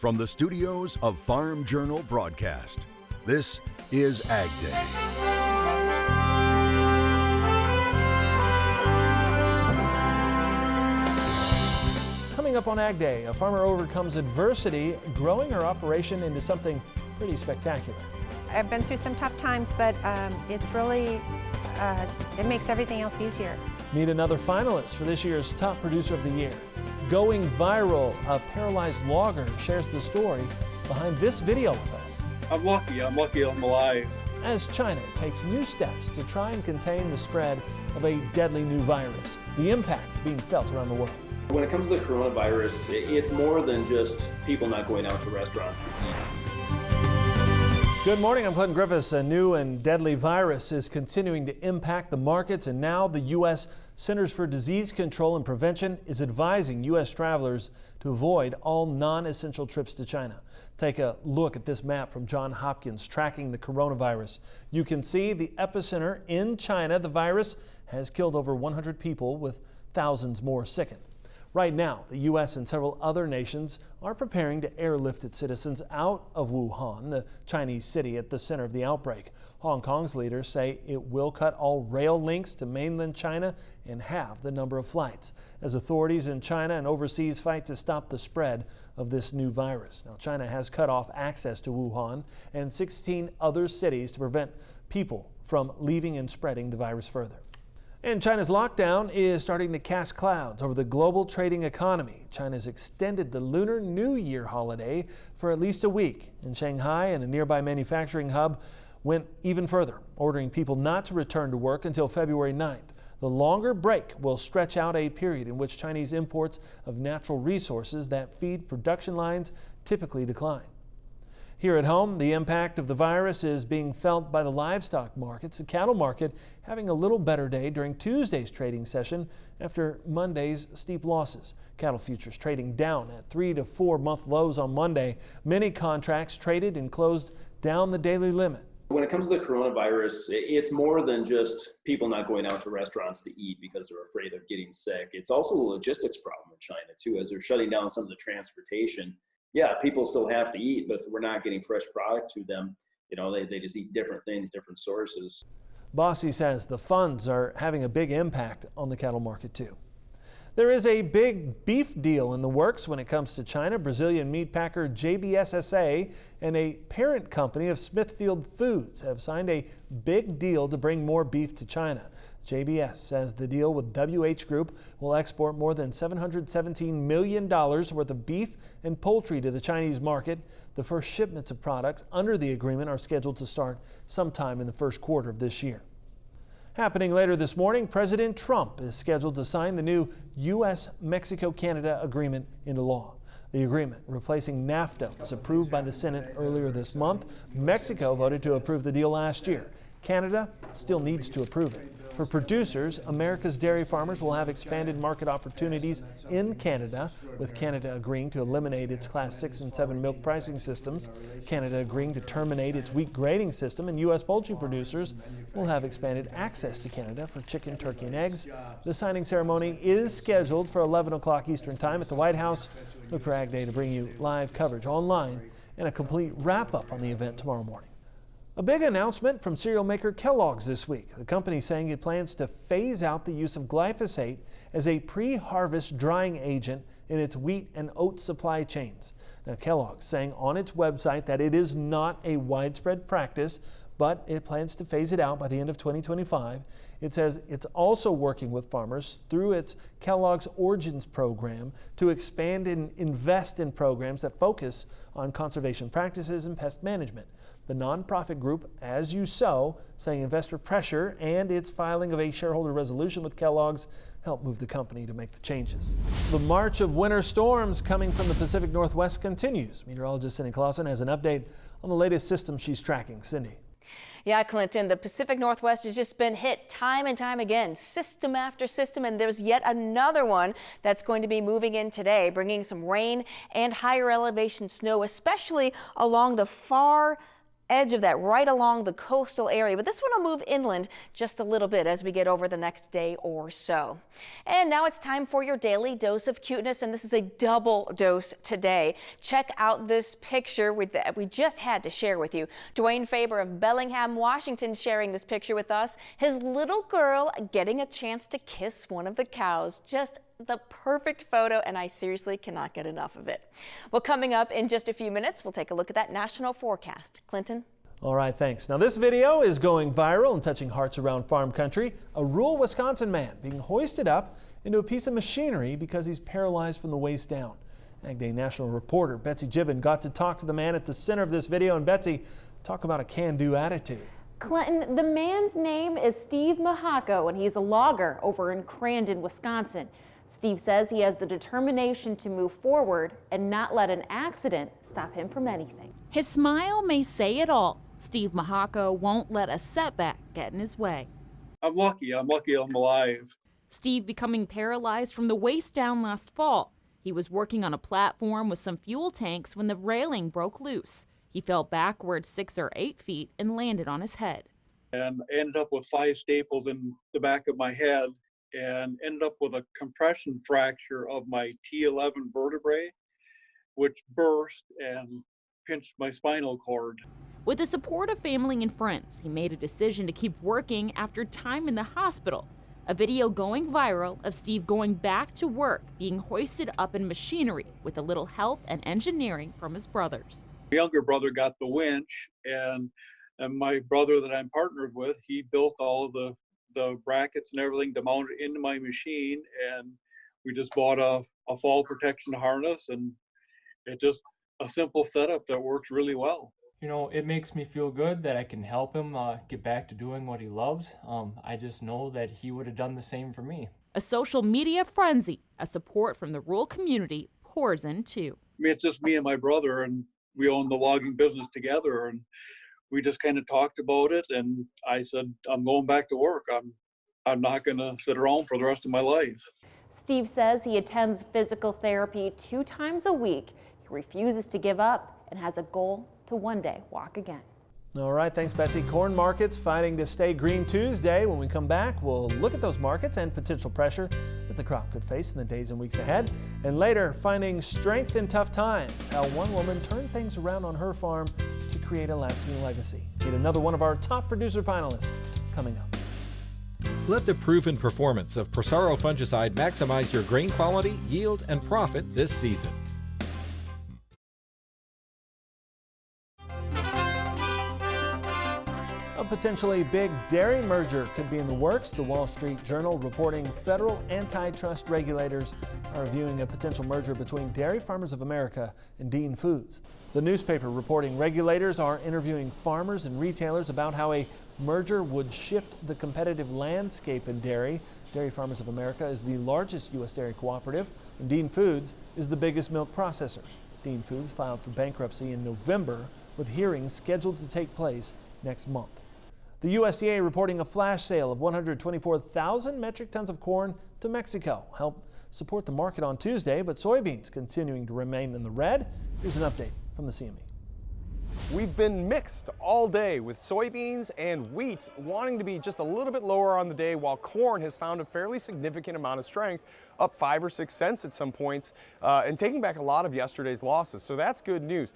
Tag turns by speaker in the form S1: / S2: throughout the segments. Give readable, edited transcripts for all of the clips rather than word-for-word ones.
S1: From the studios of Farm Journal Broadcast, this is AgDay.
S2: Coming up on AgDay, a farmer overcomes adversity, growing her operation into something pretty spectacular.
S3: I've been through some tough times, but it's really, it makes everything else easier.
S2: Meet another finalist for this year's Top Producer of the Year. Going viral, a paralyzed logger shares the story behind this video with us.
S4: I'm lucky I'm alive.
S2: As China takes new steps to try and contain the spread of a deadly new virus, the impact being felt around the world.
S5: When it comes to the coronavirus, it's more than just people not going out to restaurants to eat.
S2: Good morning, I'm Clinton Griffiths. A new and deadly virus is continuing to impact the markets, and now the U.S. Centers for Disease Control and Prevention is advising U.S. travelers to avoid all non-essential trips to China. Take a look at this map from Johns Hopkins tracking the coronavirus. You can see the epicenter in China. The virus has killed over 100 people with thousands more sickened. Right now, the U.S. and several other nations are preparing to airlift its citizens out of Wuhan, the Chinese city at the center of the outbreak. Hong Kong's leaders say it will cut all rail links to mainland China and halve the number of flights, as authorities in China and overseas fight to stop the spread of this new virus. Now, China has cut off access to Wuhan and 16 other cities to prevent people from leaving and spreading the virus further. And China's lockdown is starting to cast clouds over the global trading economy. China's extended the Lunar New Year holiday for at least a week. In Shanghai and a nearby manufacturing hub went even further, ordering people not to return to work until February 9th. The longer break will stretch out a period in which Chinese imports of natural resources that feed production lines typically decline. Here at home, the impact of the virus is being felt by the livestock markets. The cattle market having a little better day during Tuesday's trading session after Monday's steep losses. Cattle futures trading down at 3 to 4 month lows on Monday. Many contracts traded and closed down the daily limit.
S5: When it comes to the coronavirus, it's more than just people not going out to restaurants to eat because they're afraid of getting sick. It's also a logistics problem in China too, as they're shutting down some of the transportation. Yeah, people still have to eat, but if we're not getting fresh product to them, they just eat different things, different sources.
S2: Bossy says the funds are having a big impact on the cattle market too. There is a big beef deal in the works when it comes to China. Brazilian meat packer JBSSA and a parent company of Smithfield Foods have signed a big deal to bring more beef to China. JBS says the deal with WH Group will export more than $717 million worth of beef and poultry to the Chinese market. The first shipments of products under the agreement are scheduled to start sometime in the first quarter of this year. Happening later this morning, President Trump is scheduled to sign the new USMCA agreement into law. The agreement, replacing NAFTA, was approved by the Senate earlier this month. Mexico voted to approve the deal last year. Canada still needs to approve it. For producers, America's dairy farmers will have expanded market opportunities in Canada, with Canada agreeing to eliminate its Class 6 and 7 milk pricing systems, Canada agreeing to terminate its wheat grading system, and U.S. poultry producers will have expanded access to Canada for chicken, turkey, and eggs. The signing ceremony is scheduled for 11 o'clock Eastern Time at the White House. Look for AgDay to bring you live coverage online and a complete wrap-up on the event tomorrow morning. A big announcement from cereal maker Kellogg's this week. The company saying it plans to phase out the use of glyphosate as a pre-harvest drying agent in its wheat and oat supply chains. Now, Kellogg's saying on its website that it is not a widespread practice, but it plans to phase it out by the end of 2025. It says it's also working with farmers through its Kellogg's Origins program to expand and invest in programs that focus on conservation practices and pest management. The nonprofit group As You Sow saying investor pressure and its filing of a shareholder resolution with Kellogg's helped move the company to make the changes. The march of winter storms coming from the Pacific Northwest continues. Meteorologist Cindy Clausen has an update on the latest system she's tracking. Cindy.
S6: Yeah, Clinton, the Pacific Northwest has just been hit time and time again, system after system, and there's yet another one that's going to be moving in today, bringing some rain and higher elevation snow, especially along the far edge of that, right along the coastal area. But this one will move inland just a little bit as we get over the next day or so. And now it's time for your daily dose of cuteness, and this is a double dose today. Check out this picture we just had to share with you. Dwayne Faber of Bellingham, Washington, sharing this picture with us. His little girl getting a chance to kiss one of the cows. Just the perfect photo, and I seriously cannot get enough of it. Well, coming up in just a few minutes, we'll take a look at that national forecast. Clinton?
S2: All right, thanks. Now this video is going viral and touching hearts around farm country. A rural Wisconsin man being hoisted up into a piece of machinery because he's paralyzed from the waist down. AgDay national reporter Betsy Gibbon got to talk to the man at the center of this video. And Betsy, talk about a can-do attitude.
S7: Clinton, the man's name is Steve Mahako, and he's a logger over in Crandon, Wisconsin. Steve says he has the determination to move forward and not let an accident stop him from anything.
S8: His smile may say it all. Steve Mahako won't let a setback get in his way.
S4: I'm lucky I'm alive.
S8: Steve becoming paralyzed from the waist down last fall. He was working on a platform with some fuel tanks when the railing broke loose. He fell backwards 6 or 8 feet and landed on his head.
S4: And ended up with 5 staples in the back of my head and ended up with a compression fracture of my T11 vertebrae, which burst and pinched my spinal cord.
S8: With the support of family and friends, he made a decision to keep working after time in the hospital. A video going viral of Steve going back to work, being hoisted up in machinery with a little help and engineering from his brothers.
S4: My younger brother got the winch, and my brother that I'm partnered with, he built all of the brackets and everything to mount it into my machine, and we just bought a fall protection harness, and it just a simple setup that works really well.
S9: You know, it makes me feel good that I can help him get back to doing what he loves. I just know that he would have done the same for me.
S8: A social media frenzy, as support from the rural community pours in too.
S4: I mean, it's just me and my brother, and we own the logging business together, and we just kind of talked about it, and I said, I'm going back to work. I'm not going to sit around for the rest of my life.
S7: Steve says he attends physical therapy 2 times a week. He refuses to give up and has a goal to one day walk again.
S2: All right, thanks, Betsy. Corn markets fighting to stay green Tuesday. When we come back, we'll look at those markets and potential pressure that the crop could face in the days and weeks ahead. And later, finding strength in tough times, how one woman turned things around on her farm to create a lasting legacy. Meet another one of our top producer finalists coming up.
S10: Let the proven performance of Prosaro fungicide maximize your grain quality, yield, and profit this season.
S2: A potentially big dairy merger could be in the works. The Wall Street Journal reporting federal antitrust regulators are reviewing a potential merger between Dairy Farmers of America and Dean Foods. The newspaper reporting regulators are interviewing farmers and retailers about how a merger would shift the competitive landscape in dairy. Dairy Farmers of America is the largest U.S. dairy cooperative, and Dean Foods is the biggest milk processor. Dean Foods filed for bankruptcy in November, with hearings scheduled to take place next month. The USDA reporting a flash sale of 124,000 metric tons of corn to Mexico. Help support the market on Tuesday, but soybeans continuing to remain in the red. Here's an update from the CME.
S11: We've been mixed all day, with soybeans and wheat wanting to be just a little bit lower on the day, while corn has found a fairly significant amount of strength, up 5 or 6 cents at some points, and taking back a lot of yesterday's losses. So that's good news.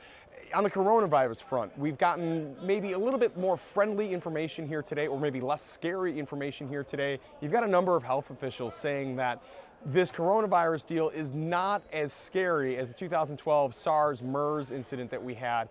S11: On the coronavirus front, we've gotten maybe a little bit more friendly information here today, or maybe less scary information here today. You've got a number of health officials saying that this coronavirus deal is not as scary as the 2012 SARS-MERS incident that we had,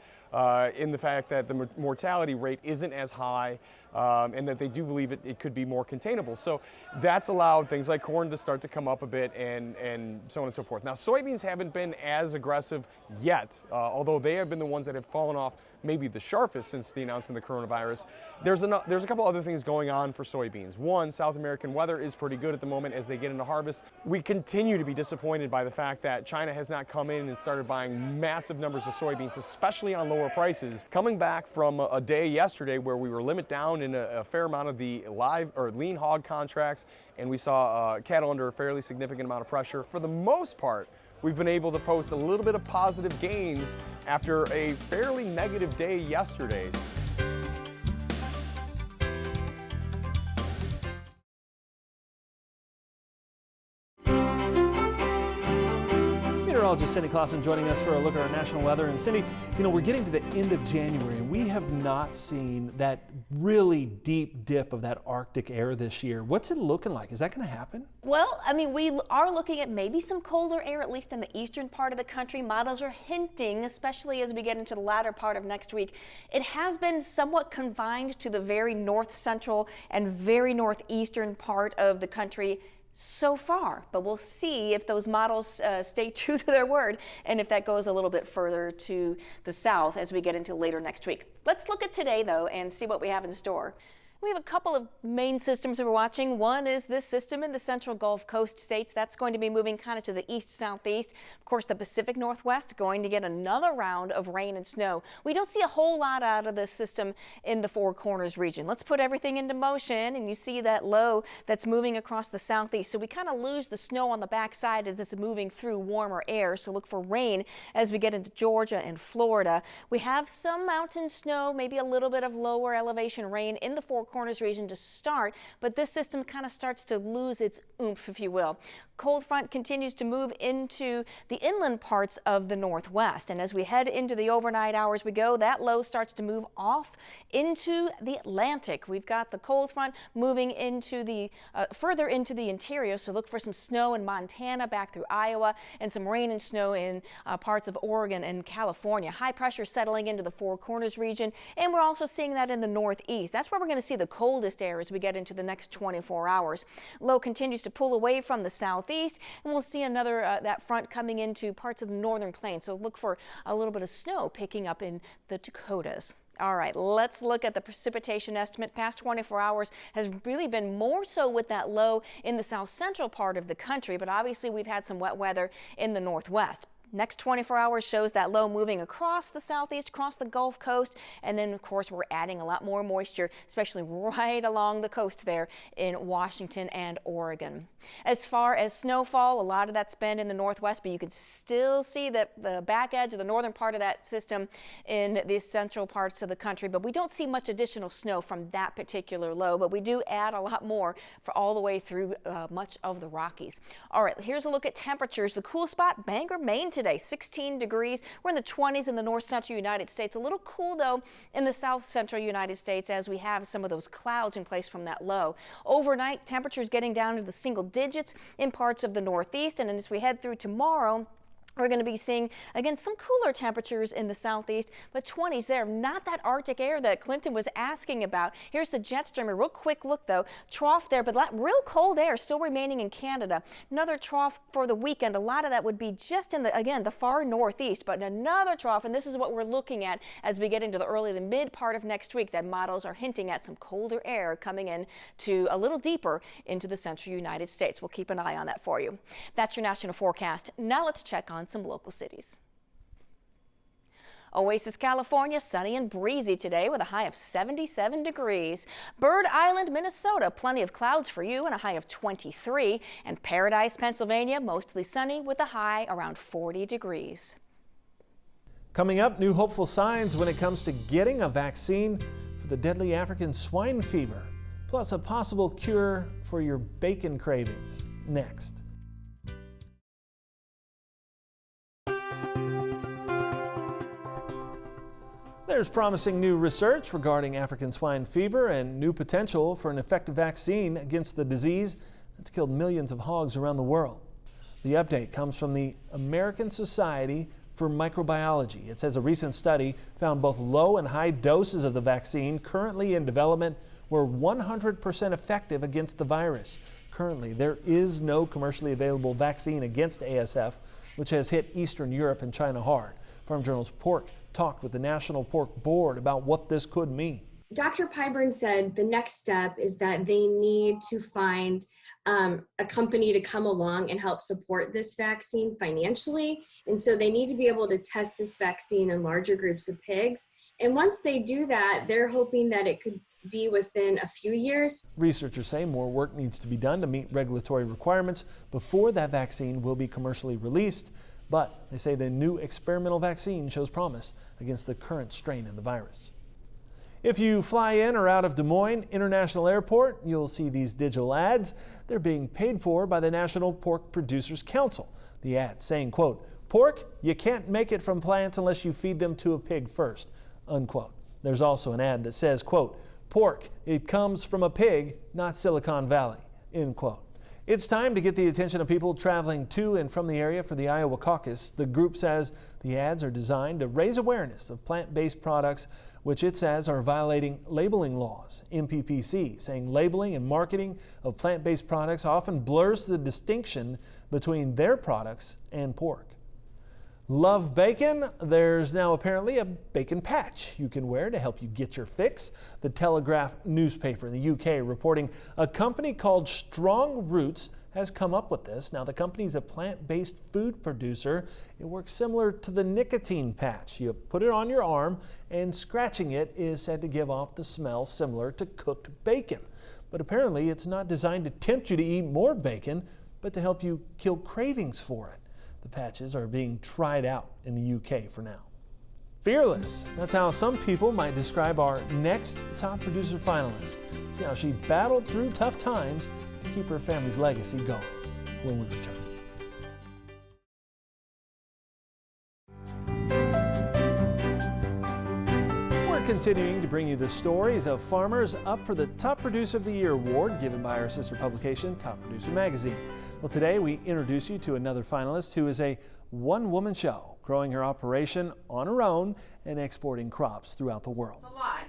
S11: in the fact that the mortality rate isn't as high, and that they do believe it could be more containable. So that's allowed things like corn to start to come up a bit, and so on and so forth. Now, soybeans haven't been as aggressive yet, although they have been the ones that have fallen off maybe the sharpest since the announcement of the coronavirus. There's a couple other things going on for soybeans. One, South American weather is pretty good at the moment as they get into harvest. We continue to be disappointed by the fact that China has not come in and started buying massive numbers of soybeans, especially on lower prices. Coming back from a day yesterday where we were limit down in a fair amount of the live or lean hog contracts, and we saw cattle under a fairly significant amount of pressure. For the most part, we've been able to post a little bit of positive gains after a fairly negative day yesterday.
S2: Meteorologist Cindy Clausen joining us for a look at our national weather. And Cindy, you know, we're getting to the end of January and we have not seen that really deep dip of that Arctic air this year. What's it looking like? Is that going to happen?
S6: Well, I mean, we are looking at maybe some colder air, at least in the eastern part of the country. Models are hinting, especially as we get into the latter part of next week. It has been somewhat confined to the very north central and very northeastern part of the country so far, but we'll see if those models stay true to their word and if that goes a little bit further to the south as we get into later next week. Let's look at today though and see what we have in store. We have a couple of main systems we're watching. One is this system in the central Gulf Coast states. That's going to be moving kind of to the east-southeast. Of course, the Pacific Northwest going to get another round of rain and snow. We don't see a whole lot out of this system in the Four Corners region. Let's put everything into motion, and you see that low that's moving across the southeast. So we kind of lose the snow on the backside as this is moving through warmer air. So look for rain as we get into Georgia and Florida. We have some mountain snow, maybe a little bit of lower elevation rain in the Four Corners region to start, but this system kind of starts to lose its oomph, if you will. Cold front continues to move into the inland parts of the Northwest, and as we head into the overnight hours that low starts to move off into the Atlantic. We've got the cold front moving into the further into the interior, so look for some snow in Montana back through Iowa and some rain and snow in parts of Oregon and California. High pressure settling into the Four Corners region, and we're also seeing that in the northeast. That's where we're going to see the coldest air as we get into the next 24 hours. Low continues to pull away from the southeast, and we'll see another that front coming into parts of the northern plains. So look for a little bit of snow picking up in the Dakotas. All right, let's look at the precipitation estimate. Past 24 hours has really been more so with that low in the south central part of the country, but obviously we've had some wet weather in the northwest. Next 24 hours shows that low moving across the southeast, across the Gulf Coast, and then of course we're adding a lot more moisture, especially right along the coast there in Washington and Oregon. As far as snowfall, a lot of that's been in the northwest, but you can still see that the back edge of the northern part of that system in the central parts of the country, but we don't see much additional snow from that particular low, but we do add a lot more for all the way through much of the Rockies. All right, here's a look at temperatures. The cool spot, Bangor, Maine today, 16 degrees. We're in the 20s in the north central United States. A little cool though in the south central United States as we have some of those clouds in place from that low. Overnight, temperatures getting down to the single digits in parts of the northeast, and as we head through tomorrow, we're going to be seeing, again, some cooler temperatures in the southeast, but 20s there. Not that Arctic air that Clinton was asking about. Here's the jet stream. A real quick look, though. Trough there, but real cold air still remaining in Canada. Another trough for the weekend. A lot of that would be just in the, again, the far northeast, but another trough, and this is what we're looking at as we get into the early to mid part of next week, that models are hinting at some colder air coming in to a little deeper into the central United States. We'll keep an eye on that for you. That's your national forecast. Now let's check on some local cities. Oasis, California, sunny and breezy today with a high of 77 degrees. Bird Island, Minnesota, plenty of clouds for you and a high of 23. And Paradise, Pennsylvania, mostly sunny with a high around 40 degrees.
S2: Coming up, new hopeful signs when it comes to getting a vaccine for the deadly African swine fever, plus a possible cure for your bacon cravings. Next. There's promising new research regarding African swine fever and new potential for an effective vaccine against the disease that's killed millions of hogs around the world. The update comes from the American Society for Microbiology. It says a recent study found both low and high doses of the vaccine currently in development were 100% effective against the virus. Currently, there is no commercially available vaccine against ASF, which has hit Eastern Europe and China hard. Farm Journal's Pork talked with the National Pork Board about what this could mean.
S12: Dr. Pyburn said the next step is that they need to find a company to come along and help support this vaccine financially. And so they need to be able to test this vaccine in larger groups of pigs. And once they do that, they're hoping that it could be within a few years.
S2: Researchers say more work needs to be done to meet regulatory requirements before that vaccine will be commercially released. But they say the new experimental vaccine shows promise against the current strain of the virus. If you fly in or out of Des Moines International Airport, you'll see these digital ads. They're being paid for by the National Pork Producers Council. The ad saying, quote, "Pork, you can't make it from plants unless you feed them to a pig first," unquote. There's also an ad that says, quote, "Pork, it comes from a pig, not Silicon Valley," end quote. It's time to get the attention of people traveling to and from the area for the Iowa caucus. The group says the ads are designed to raise awareness of plant-based products, which it says are violating labeling laws. MPPC saying labeling and marketing of plant-based products often blurs the distinction between their products and pork. Love bacon? There's now apparently a bacon patch you can wear to help you get your fix. The Telegraph newspaper in the UK reporting a company called Strong Roots has come up with this. Now the company's a plant-based food producer. It works similar to the nicotine patch. You put it on your arm and scratching it is said to give off the smell similar to cooked bacon. But apparently it's not designed to tempt you to eat more bacon, but to help you kill cravings for it. The patches are being tried out in the UK for now. Fearless. That's how some people might describe our next top producer finalist. See how she battled through tough times to keep her family's legacy going when we return. We're continuing to bring you the stories of farmers up for the Top Producer of the Year award given by our sister publication, Top Producer Magazine. Well, today we introduce you to another finalist who is a one-woman show, growing her operation on her own and exporting crops throughout the world.
S13: It's a lot.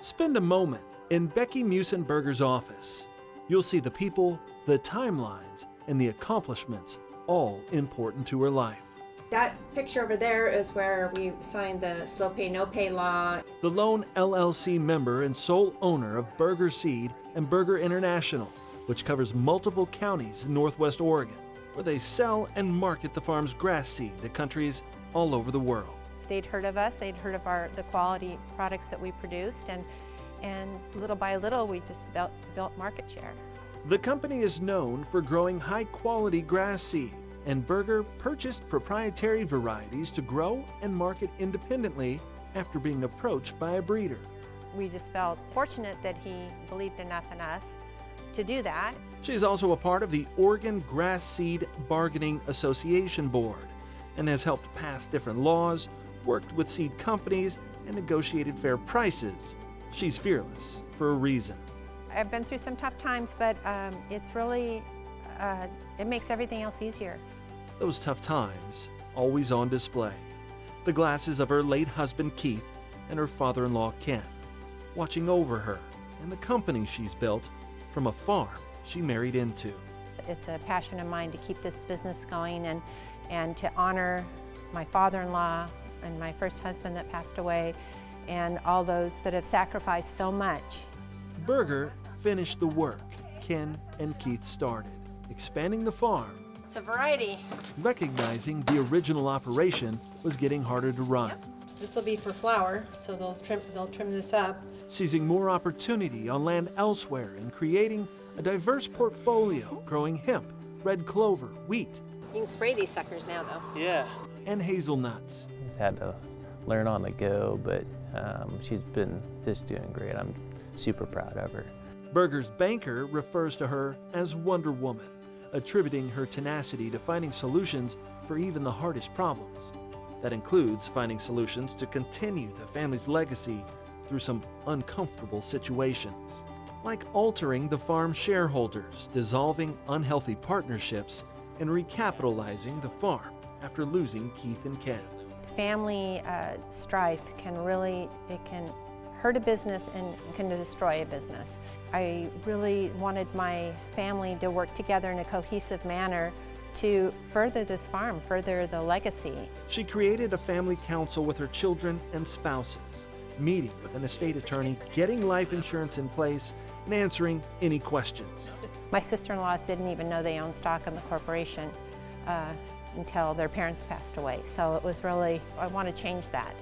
S2: Spend a moment in Becky Musenberger's office. You'll see the people, the timelines, and the accomplishments, all important to her life.
S13: That picture over there is where we signed the slow pay, no pay law.
S2: The lone LLC member and sole owner of Burger Seed and Burger International, which covers multiple counties in Northwest Oregon, where they sell and market the farm's grass seed to countries all over the world.
S3: They'd heard of us, they'd heard of the quality products that we produced, and little by little we just built market share.
S2: The company is known for growing high-quality grass seed, and Burger purchased proprietary varieties to grow and market independently after being approached by a breeder.
S3: We just felt fortunate that he believed enough in us to do that.
S2: She's also a part of the Oregon Grass Seed Bargaining Association Board and has helped pass different laws, worked with seed companies, and negotiated fair prices. She's fearless for a reason.
S3: I've been through some tough times, but it's really, it makes everything else easier.
S2: Those tough times always on display. The glasses of her late husband Keith and her father-in-law Ken, watching over her and the company she's built from a farm she married into.
S3: It's a passion of mine to keep this business going and to honor my father-in-law and my first husband that passed away and all those that have sacrificed so much.
S2: Burger finished the work Ken and Keith started, expanding the farm.
S13: It's a variety.
S2: Recognizing the original operation was getting harder to run.
S13: Yep. This will be for flour, so they'll trim this up.
S2: Seizing more opportunity on land elsewhere and creating a diverse portfolio, growing hemp, red clover, wheat.
S13: You can spray these suckers now, though.
S2: Yeah. And hazelnuts.
S14: She's had to learn on the go, but she's been just doing great. I'm super proud of her.
S2: Burger's banker refers to her as Wonder Woman, attributing her tenacity to finding solutions for even the hardest problems. That includes finding solutions to continue the family's legacy through some uncomfortable situations, like altering the farm shareholders, dissolving unhealthy partnerships, and recapitalizing the farm after losing Keith and Ken.
S3: Family strife can hurt a business and can destroy a business. I really wanted my family to work together in a cohesive manner to further this farm, further the legacy.
S2: She created a family council with her children and spouses, meeting with an estate attorney, getting life insurance in place, and answering any questions.
S3: My sister-in-laws didn't even know they owned stock in the corporation until their parents passed away. So it was really, I want to change that.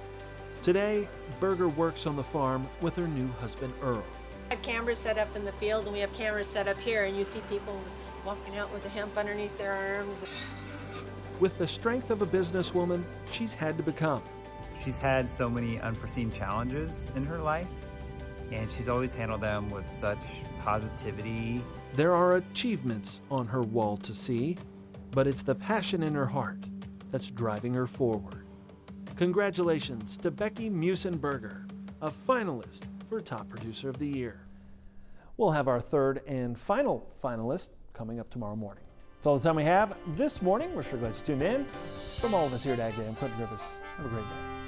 S2: Today, Berger works on the farm with her new husband, Earl.
S13: We have cameras set up in the field, and we have cameras set up here, and you see people walking out with the hemp underneath their arms.
S2: With the strength of a businesswoman, she's had to become.
S15: She's had so many unforeseen challenges in her life, and she's always handled them with such positivity.
S2: There are achievements on her wall to see, but it's the passion in her heart that's driving her forward. Congratulations to Becky Musenberger, a finalist for Top Producer of the Year. We'll have our third and final finalist coming up tomorrow morning. That's all the time we have this morning. We're sure glad you tuned in. From all of us here at AgDay, I'm Clinton Griffiths. Have a great day.